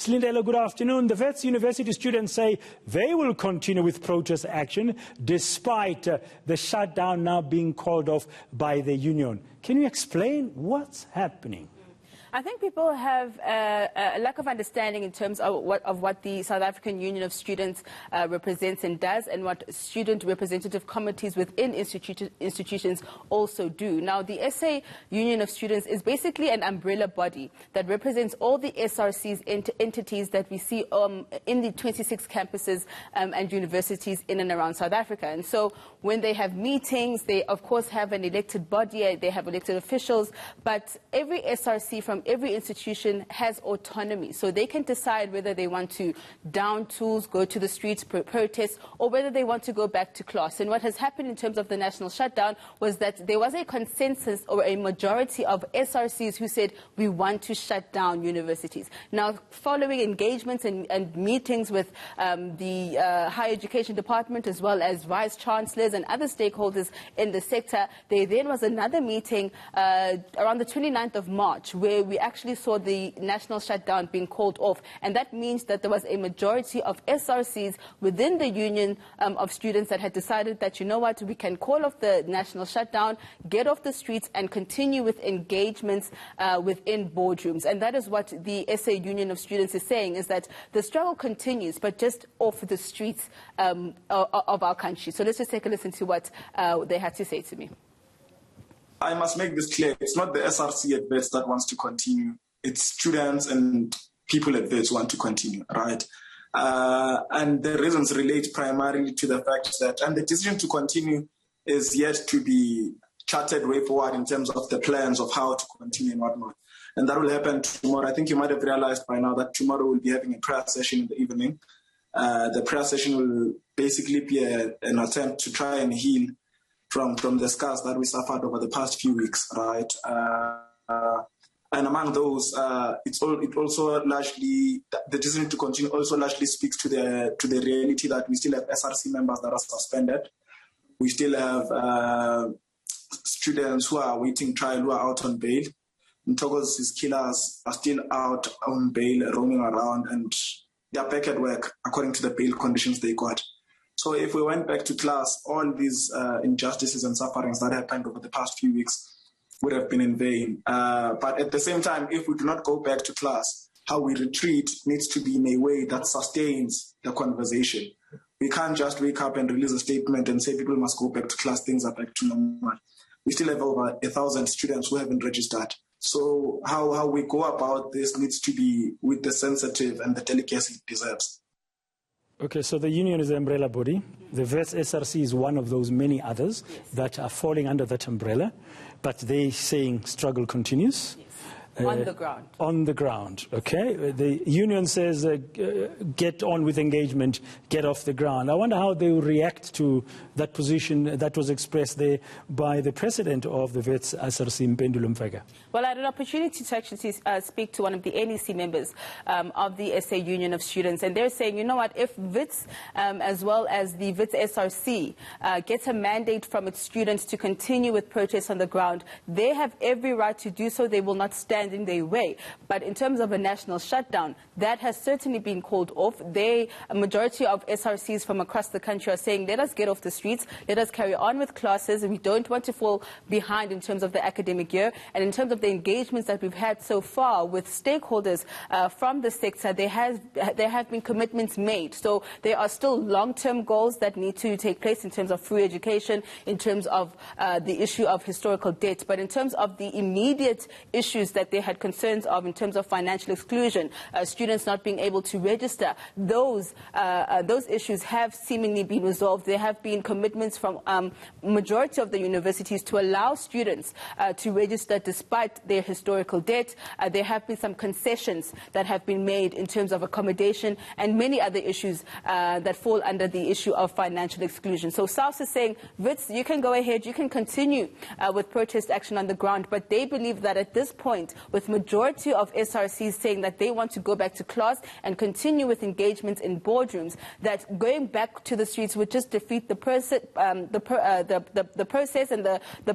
Slindela, good afternoon. The Wits University students say they will continue with protest action despite the shutdown now being called off by the union. Can you explain what's happening? I think people have a lack of understanding in terms of what the South African Union of Students represents and does, and what student representative committees within institutions also do. Now, the SA Union of Students is basically an umbrella body that represents all the SRC's entities that we see in the 26 campuses and universities in and around South Africa. And so when they have meetings, they of course have an elected body, they have elected officials, but every SRC from every institution has autonomy, so they can decide whether they want to down tools, go to the streets, protest, or whether they want to go back to class. And what has happened in terms of the national shutdown was that there was a consensus or a majority of SRCs who said we want to shut down universities. Now, following engagements and meetings with the higher education department as well as vice chancellors and other stakeholders in the sector, there then was another meeting around the 29th of March where we actually saw the national shutdown being called off, and that means that there was a majority of SRCs within the union of students that had decided that, you know what, we can call off the national shutdown, get off the streets and continue with engagements within boardrooms. And that is what the SA Union of Students is saying, is that the struggle continues, but just off the streets of our country. So let's just take a listen to what they had to say to me. I must make this clear. It's not the SRC at Wits that wants to continue. It's students and people at Wits who want to continue, right? And the reasons relate primarily to the fact that, and the decision to continue is yet to be charted way forward in terms of the plans of how to continue and whatnot. And that will happen tomorrow. I think you might have realized by now that tomorrow we'll be having a prayer session in the evening. The prayer session will basically be an attempt to try and heal from the scars that we suffered over the past few weeks, right? And among those, it also largely, the decision to continue also largely speaks to the reality that we still have SRC members that are suspended. We still have students who are awaiting trial who are out on bail. Ntoko's killers are still out on bail, roaming around, and they are back at work according to the bail conditions they got. So if we went back to class, all these injustices and sufferings that happened over the past few weeks would have been in vain. But at the same time, if we do not go back to class, how we retreat needs to be in a way that sustains the conversation. We can't just wake up and release a statement and say people must go back to class, things are back to normal. We still have over 1,000 students who haven't registered. So how we go about this needs to be with the sensitive and the delicacy it deserves. Okay, so the union is the umbrella body. The Wits SRC is one of those many others that are falling under that umbrella, but they're saying struggle continues. On the ground. On the ground, okay. The union says get on with engagement, get off the ground. I wonder how they will react to that position that was expressed there by the president of the Wits SRC, Mpendulo Mfeka. Well, I had an opportunity to actually speak to one of the NEC members of the SA Union of Students, and they're saying, you know what, if Wits, as well as the Wits SRC, gets a mandate from its students to continue with protests on the ground, they have every right to do so. They will not stand in their way. But in terms of a national shutdown, that has certainly been called off. A majority of SRCs from across the country are saying, let us get off the streets, let us carry on with classes. We don't want to fall behind in terms of the academic year. And in terms of the engagements that we've had so far with stakeholders from the sector, there have been commitments made. So there are still long-term goals that need to take place in terms of free education, in terms of the issue of historical debt. But in terms of the immediate issues that they had concerns of in terms of financial exclusion, students not being able to register, those issues have seemingly been resolved. There have been commitments from majority of the universities to allow students to register despite their historical debt. There have been some concessions that have been made in terms of accommodation and many other issues that fall under the issue of financial exclusion. So SARS is saying, Wits, you can go ahead, you can continue with protest action on the ground, but they believe that at this point, with majority of SRCs saying that they want to go back to class and continue with engagements in boardrooms, that going back to the streets would just defeat the process, and the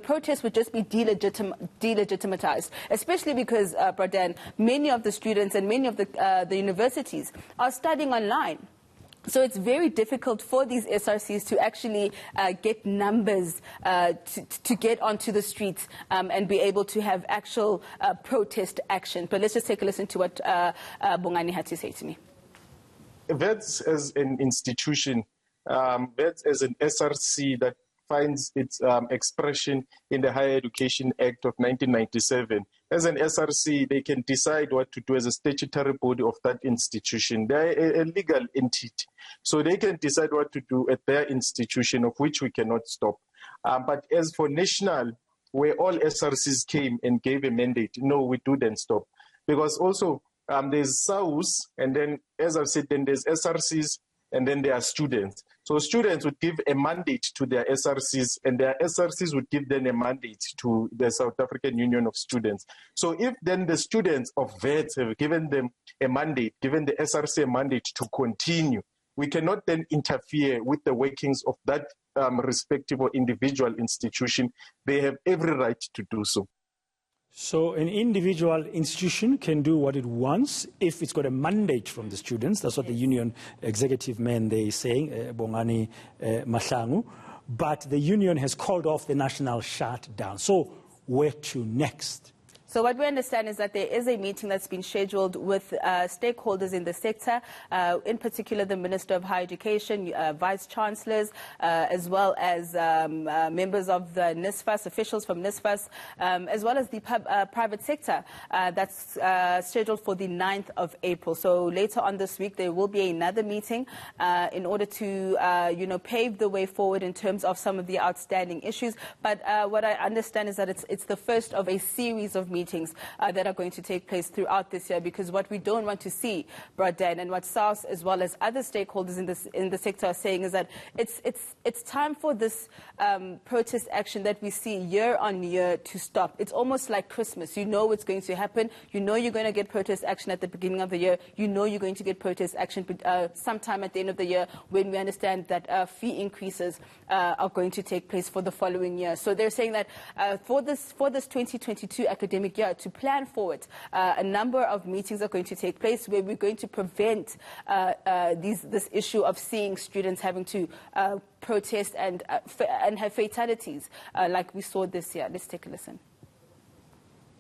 protest would just be delegitimatized, especially because, Bradan, many of the students and many of the universities are studying online. So it's very difficult for these SRCs to actually get numbers to get onto the streets and be able to have actual protest action. But let's just take a listen to what Bongani had to say to me. Wits as an institution, Wits as an SRC that finds its expression in the Higher Education Act of 1997. As an SRC, they can decide what to do as a statutory body of that institution. They are a legal entity, so they can decide what to do at their institution, of which we cannot stop. But as for national, where all SRCs came and gave a mandate, no, we do then stop. Because also there's SAUs, and then, as I've said, then there's SRCs, and then there are students. So students would give a mandate to their SRCs, and their SRCs would give them a mandate to the South African Union of Students. So if then the students of Wits have given them a mandate, given the SRC a mandate to continue, we cannot then interfere with the workings of that respective or individual institution. They have every right to do so. So an individual institution can do what it wants if it's got a mandate from the students. That's what the union executive men, they're saying, Bongani Mahlangu. But the union has called off the national shutdown. So where to next? So what we understand is that there is a meeting that's been scheduled with stakeholders in the sector, in particular the Minister of Higher Education, Vice Chancellors, as well as members of the NSFAS, officials from NSFAS, as well as the private sector. That's scheduled for the 9th of April. So later on this week, there will be another meeting in order to, pave the way forward in terms of some of the outstanding issues. But what I understand is that it's the first of a series of meetings that are going to take place throughout this year, because what we don't want to see, Bradan, and what SARS as well as other stakeholders in the sector are saying is that it's time for this protest action that we see year on year to stop. It's almost like Christmas. You know what's going to happen. You know you're going to get protest action at the beginning of the year. You know you're going to get protest action sometime at the end of the year, when we understand that fee increases are going to take place for the following year. So they're saying that for this 2022 academic year, to plan forward, a number of meetings are going to take place where we're going to prevent this issue of seeing students having to protest and have fatalities like we saw this year. Let's take a listen.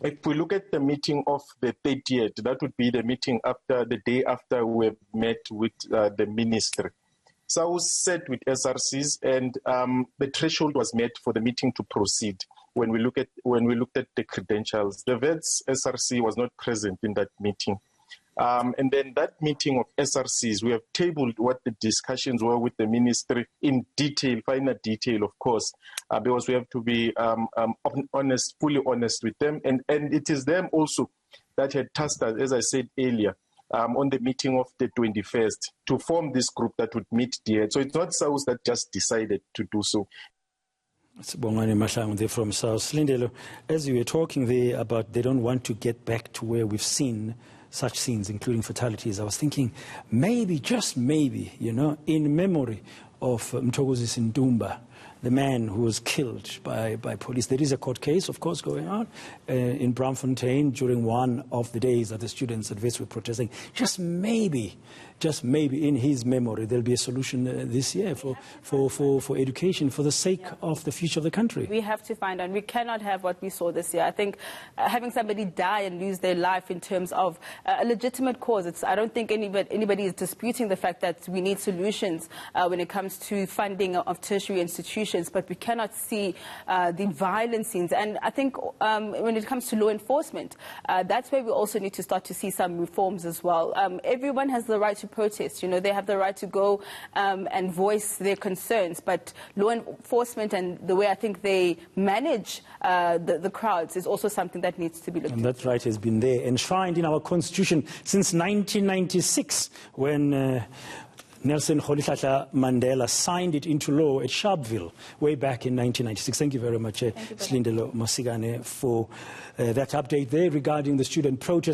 If we look at the meeting of the 30th, that would be the meeting after the day after we have met with the ministry. So I was set with SRCs, and the threshold was met for the meeting to proceed. When we looked at the credentials, the Wits SRC was not present in that meeting. And then that meeting of SRCs, we have tabled what the discussions were with the ministry in detail, finer detail, of course, because we have to be honest, fully honest with them. And it is them also that had tasked us, as I said earlier, on the meeting of the 21st, to form this group that would meet there. So it's not South that just decided to do so. It's Bongani Mahlangu from South. Lindelo, as you were talking there about they don't want to get back to where we've seen such scenes, including fatalities, I was thinking maybe, just maybe, in memory of Mthokozisi Ndumba, the man who was killed by police. There is a court case, of course, going on in Braamfontein during one of the days that the students at Wits were protesting. Just maybe in his memory, there'll be a solution this year for education, for the sake of the future of the country. We have to find out. We cannot have what we saw this year. I think having somebody die and lose their life in terms of a legitimate cause, I don't think anybody is disputing the fact that we need solutions when it comes to funding of tertiary institutions, but we cannot see the violent scenes. And I think when it comes to law enforcement, that's where we also need to start to see some reforms as well. Everyone has the right to protest. They have the right to go and voice their concerns, but law enforcement and the way I think they manage the crowds is also something that needs to be looked at. And that right has been there, enshrined in our Constitution since 1996, when Nelson Rolihlahla Mandela signed it into law at Sharpeville way back in 1996. Thank you very much, Slindelo Mosigane, for that update there regarding the student protest.